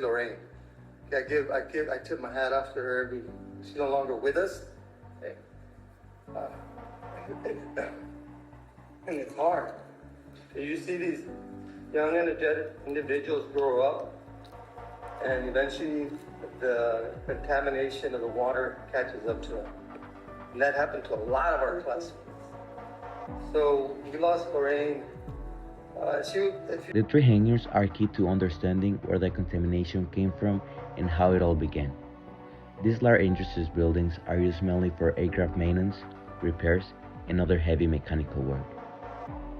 Lorraine. Okay, I tip my hat off to her. She's no longer with us. Hey. And it's hard. You see these young, energetic individuals grow up, and eventually the contamination of the water catches up to them. And that happened to a lot of our classmates. So we lost Lorraine. The three hangars are key to understanding where the contamination came from and how it all began. These large industries buildings are used mainly for aircraft maintenance, repairs, and other heavy mechanical work.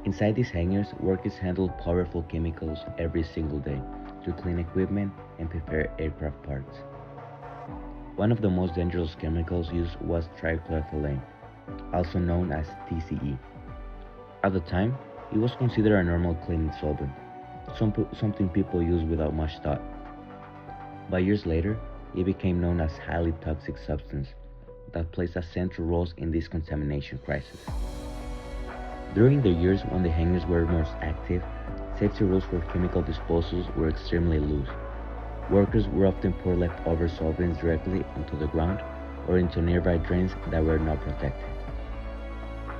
Inside these hangars, workers handle powerful chemicals every single day to clean equipment and prepare aircraft parts. One of the most dangerous chemicals used was trichloroethylene, also known as TCE. At the time, it was considered a normal cleaning solvent, something people used without much thought. But years later, it became known as highly toxic substance that plays a central role in this contamination crisis. During the years when the hangars were most active, safety rules for chemical disposals were extremely loose. Workers would often pour leftover solvents directly onto the ground or into nearby drains that were not protected.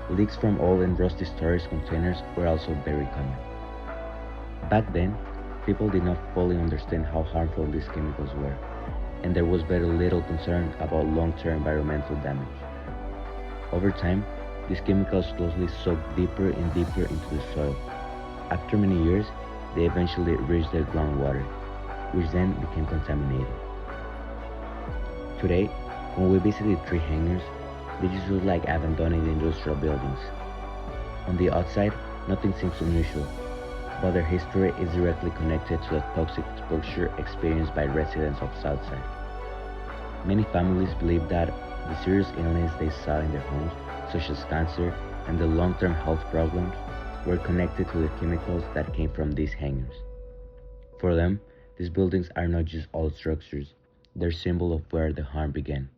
Leaks from old and rusty storage containers were also very common. Back then, people did not fully understand how harmful these chemicals were, and there was very little concern about long-term environmental damage. Over time, these chemicals slowly soaked deeper and deeper into the soil. After many years, they eventually reached the groundwater, which then became contaminated. Today, when we visit the three hangars, they just look like abandoned industrial buildings. On the outside, nothing seems unusual, but their history is directly connected to the toxic exposure experienced by residents of Southside. Many families believe that the serious illness they saw in their homes, such as cancer and the long-term health problems, were connected to the chemicals that came from these hangars. For them, these buildings are not just old structures, they're a symbol of where the harm began.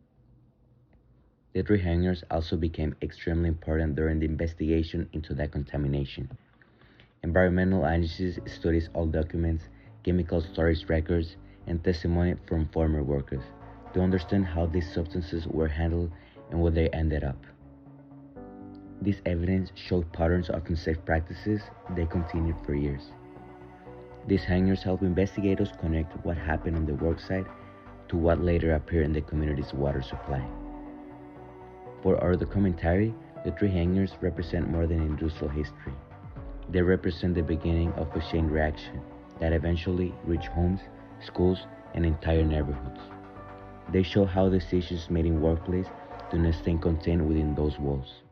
The three hangars also became extremely important during the investigation into that contamination. Environmental agencies studied all documents, chemical storage records, and testimony from former workers to understand how these substances were handled and where they ended up. This evidence showed patterns of unsafe practices that continued for years. These hangars help investigators connect what happened on the worksite to what later appeared in the community's water supply. For our documentary, the three hangars represent more than industrial history. They represent the beginning of a chain reaction that eventually reached homes, schools, and entire neighborhoods. They show how decisions made in workplace do not stay contained within those walls.